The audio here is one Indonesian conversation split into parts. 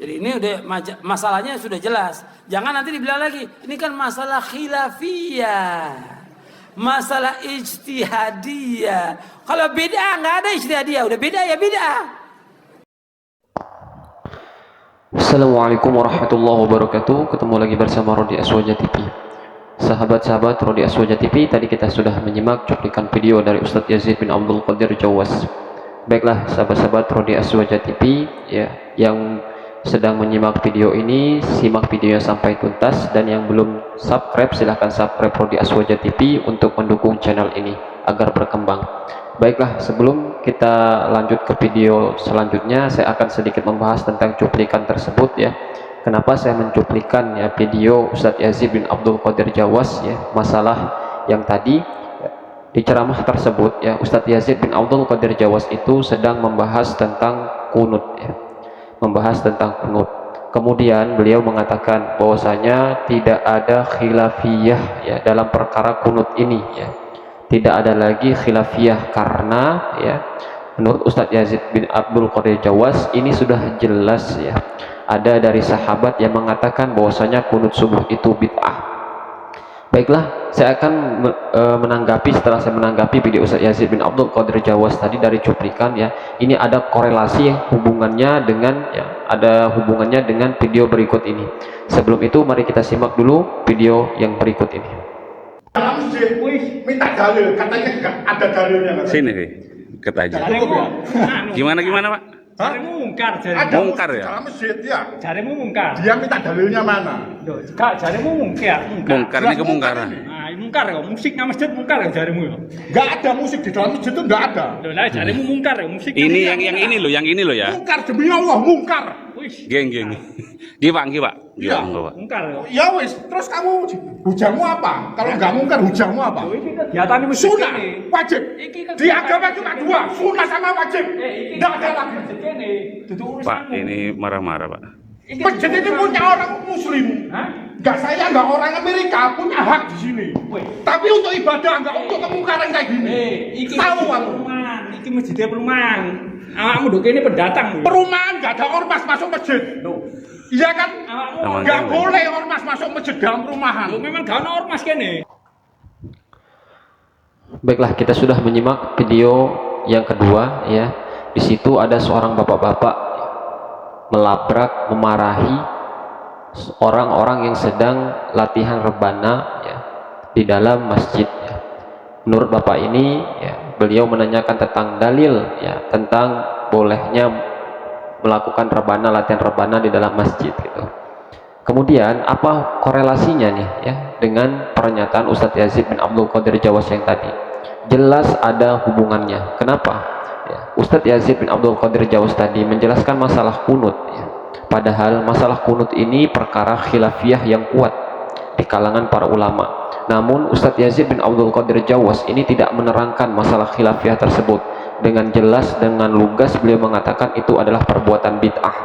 Jadi ini udah masalahnya sudah jelas. Jangan nanti dibilang lagi, ini kan masalah khilafiyah, masalah ijtihadiyah. Kalau beda nggak ada ijtihadiyah, udah beda ya beda. Assalamualaikum warahmatullahi wabarakatuh. Ketemu lagi bersama Rodi Aswaja TV. Sahabat-sahabat Rodi Aswaja TV, tadi kita sudah menyimak cuplikan video dari Ustadz Yazid bin Abdul Qadir Jawas. Baiklah sahabat-sahabat Rodi Aswaja TV ya, yang sedang menyimak video ini, simak videonya sampai tuntas, dan yang belum subscribe silahkan subscribe Rodi Aswaja TV untuk mendukung channel ini agar berkembang. Baiklah, sebelum kita lanjut ke video selanjutnya, saya akan sedikit membahas tentang cuplikan tersebut ya. Kenapa saya mencuplikan ya video Ustadz Yazid bin Abdul Qadir Jawas ya, masalah yang tadi di ceramah tersebut ya, Ustadz Yazid bin Abdul Qadir Jawas itu sedang membahas tentang kunut ya, membahas tentang kunut. Kemudian beliau mengatakan bahwasanya tidak ada khilafiyah ya dalam perkara kunut ini ya, tidak ada lagi khilafiyah karena ya menurut Ustadz Yazid bin Abdul Qadir Jawas ini sudah jelas ya, ada dari sahabat yang mengatakan bahwasanya kunut subuh itu bid'ah. Baiklah, saya akan menanggapi, setelah saya menanggapi video Ustadz Yazid bin Abdul Qadir Jawas tadi dari cuplikan ya, ini ada korelasi hubungannya dengan ya, ada hubungannya dengan video berikut ini. Sebelum itu mari kita simak dulu video yang berikut ini. Dalam masjid, minta dalil, katanya enggak ada dalilnya. Sini deh, deket aja. Gimana Pak? Jarimu mungkar, Ada Mungkar ya? dalam masjid ya. jarimu mungkar. Dia minta dalilnya mana? Loh, Kak, jarimu mungkar. Mungkar ini kemungkaran. Nah, mungkar ya, musik nang masjid mungkar ya jarimu ya. Enggak ada musik di dalam masjid itu enggak ada. Loh, lah jarimu mungkar ya, musik. Ini yang ini loh ya. Mungkar demi Allah, mungkar. Wis, Geng. Dia Pak, Pak. Iya. Pak. mungkar ya. Ya wis, terus kamu hujanmu apa? Kalau enggak mungkar, hujanmu apa? Loh, iki kegiatan masjid Sunnah, ini. wajib. Iki Di agama cuma dua, sunnah sama wajib. Iki Enggak ada lagi. masjid ini. Duduk urusanmu. Pak, ini marah-marah Pak. Iki Masjid ini punya orang muslim. Hah? Enggak, saya enggak orang Amerika, punya hak di sini. Weh. Tapi untuk ibadah, enggak untuk kemungkaran kayak gini. Iki Tahu masjid aku. perumahan, iki masjidnya perumahan. Awakmu ndok kene pendatang lho. Perumahan enggak ada ormas masuk masjid. Loh, Iya kan? awakmu Enggak Namanya. boleh ormas masuk masjid dalam perumahan. Loh, memang gak ono ormas kene. Baiklah, kita sudah menyimak video yang kedua ya. Di situ ada seorang bapak-bapak melabrak, memarahi orang-orang yang sedang latihan rebana ya, di dalam masjid ya. Menurut bapak ini ya, beliau menanyakan tentang dalil ya, tentang bolehnya melakukan rebana, latihan rebana di dalam masjid gitu. Kemudian apa korelasinya nih ya dengan pernyataan Ustadz Yazid bin Abdul Qadir Jawas yang tadi? Jelas ada hubungannya. Kenapa? Ya, Ustadz Yazid bin Abdul Qadir Jawas tadi menjelaskan masalah kunut ya. Padahal masalah kunut ini perkara khilafiyah yang kuat di kalangan para ulama. Namun Ustadz Yazid bin Abdul Qadir Jawas ini tidak menerangkan masalah khilafiyah tersebut dengan jelas, dengan lugas beliau mengatakan itu adalah perbuatan bid'ah.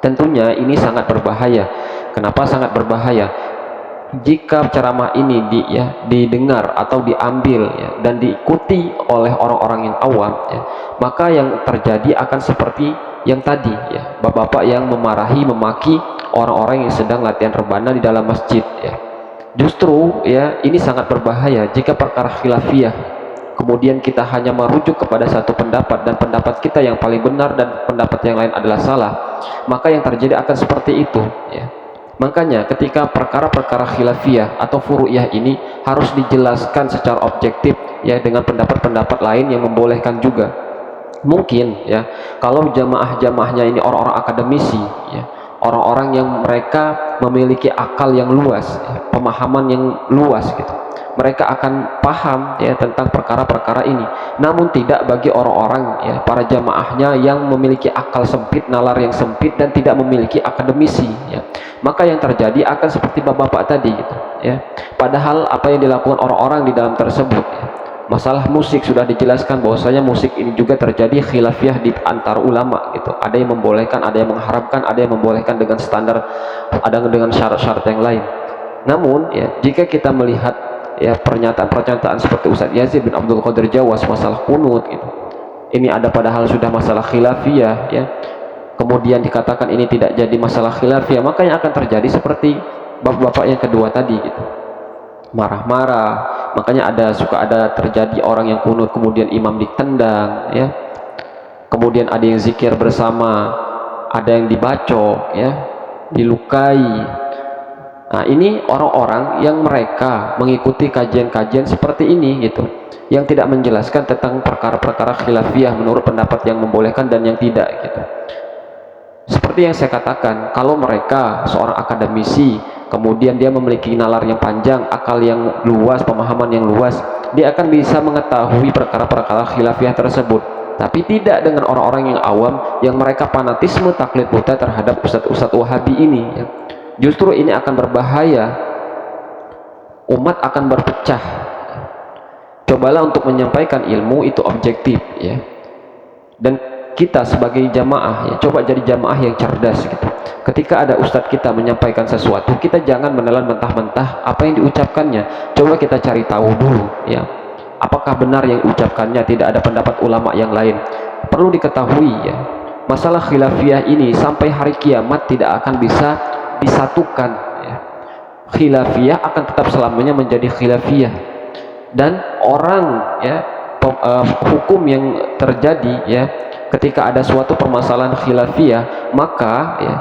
Tentunya ini sangat berbahaya. Kenapa sangat berbahaya? Jika ceramah ini didengar atau diambil ya, dan diikuti oleh orang-orang yang awam ya, maka yang terjadi akan seperti yang tadi ya, bapak-bapak yang memarahi, memaki orang-orang yang sedang latihan rebana di dalam masjid ya. Justru ya ini sangat berbahaya jika perkara khilafiyah kemudian kita hanya merujuk kepada satu pendapat dan pendapat kita yang paling benar dan pendapat yang lain adalah salah, maka yang terjadi akan seperti itu ya. Makanya ketika perkara-perkara khilafiyah atau furu'iyah ini harus dijelaskan secara objektif ya, dengan pendapat-pendapat lain yang membolehkan juga. Mungkin ya kalau jamaah-jamaahnya ini orang-orang akademisi ya, orang-orang yang mereka memiliki akal yang luas ya, pemahaman yang luas gitu, mereka akan paham ya tentang perkara-perkara ini. Namun tidak bagi orang-orang ya, para jamaahnya yang memiliki akal sempit, nalar yang sempit dan tidak memiliki akademisi ya. Maka yang terjadi akan seperti bapak-bapak tadi gitu ya. Padahal apa yang dilakukan orang-orang di dalam tersebut ya, masalah musik sudah dijelaskan bahwasanya musik ini juga terjadi khilafiyah di antar ulama gitu. Ada yang membolehkan, ada yang mengharamkan, ada yang membolehkan dengan standar, ada dengan syarat-syarat yang lain. Namun ya jika kita melihat ya pernyataan-pernyataan seperti Ustadz Yazid bin Abdul Qadir Jawas masalah kunut gitu, ini ada padahal sudah masalah khilafiyah ya, kemudian dikatakan ini tidak jadi masalah khilafiyah, maka yang akan terjadi seperti bapak-bapak yang kedua tadi gitu, marah-marah. Makanya suka ada terjadi orang yang kunut kemudian imam ditendang ya, kemudian ada yang zikir bersama, ada yang dibacok ya, dilukai. Nah, ini orang-orang yang mereka mengikuti kajian-kajian seperti ini gitu, yang tidak menjelaskan tentang perkara-perkara khilafiyah menurut pendapat yang membolehkan dan yang tidak gitu. Seperti yang saya katakan, kalau mereka seorang akademisi, kemudian dia memiliki nalar yang panjang, akal yang luas, pemahaman yang luas, dia akan bisa mengetahui perkara-perkara khilafiyah tersebut. Tapi tidak dengan orang-orang yang awam, yang mereka fanatisme taklid buta terhadap ustadz-ustadz Wahabi ini ya. Justru ini akan berbahaya, umat akan berpecah. Cobalah untuk menyampaikan ilmu itu objektif ya, dan kita sebagai jamaah ya, coba jadi jamaah yang cerdas gitu. Ketika ada ustadz kita menyampaikan sesuatu, kita jangan menelan mentah-mentah apa yang diucapkannya. Coba kita cari tahu dulu ya, apakah benar yang diucapkannya, tidak ada pendapat ulama yang lain. Perlu diketahui ya, masalah khilafiyah ini sampai hari kiamat tidak akan bisa disatukan ya. Khilafiyah akan tetap selamanya menjadi khilafiyah, dan orang ya, hukum yang terjadi ya ketika ada suatu permasalahan khilafiyah, maka ya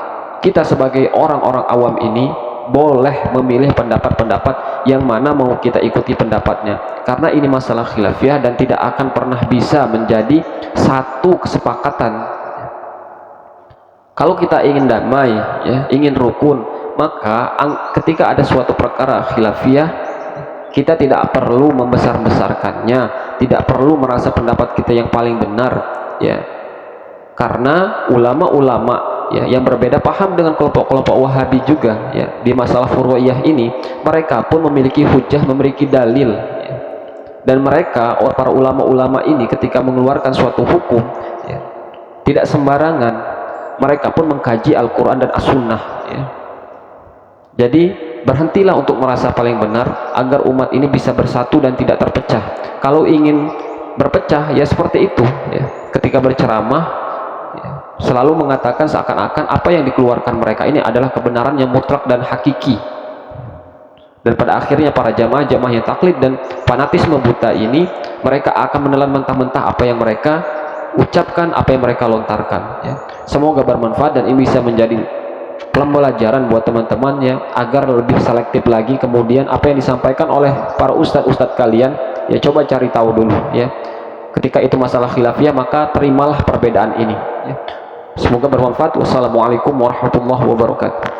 kita sebagai orang-orang awam ini boleh memilih pendapat-pendapat yang mana mau kita ikuti pendapatnya, karena ini masalah khilafiyah dan tidak akan pernah bisa menjadi satu kesepakatan. Kalau kita ingin damai ya, ingin rukun, maka ketika ada suatu perkara khilafiyah, kita tidak perlu membesar-besarkannya, tidak perlu merasa pendapat kita yang paling benar ya, karena ulama-ulama ya yang berbeda paham dengan kelompok-kelompok Wahabi juga ya, di masalah furu'iyah ini mereka pun memiliki hujah, memiliki dalil ya. Dan mereka, para ulama-ulama ini ketika mengeluarkan suatu hukum ya, tidak sembarangan, mereka pun mengkaji Al-Quran dan As-Sunnah ya. Jadi berhentilah untuk merasa paling benar, agar umat ini bisa bersatu dan tidak terpecah. Kalau ingin berpecah ya seperti itu ya, ketika berceramah ya, selalu mengatakan seakan-akan apa yang dikeluarkan mereka ini adalah kebenaran yang mutlak dan hakiki, dan pada akhirnya para jamaah-jamaah yang taklid dan fanatisme buta ini, mereka akan menelan mentah-mentah apa yang mereka ucapkan, apa yang mereka lontarkan ya. Semoga bermanfaat dan ini bisa menjadi pembelajaran buat teman-teman ya, agar lebih selektif lagi kemudian apa yang disampaikan oleh para ustadz-ustadz kalian ya, coba cari tahu dulu ya. Ketika itu masalah khilafiyah, maka terimalah perbedaan ini ya. Semoga bermanfaat. Wassalamualaikum warahmatullahi wabarakatuh.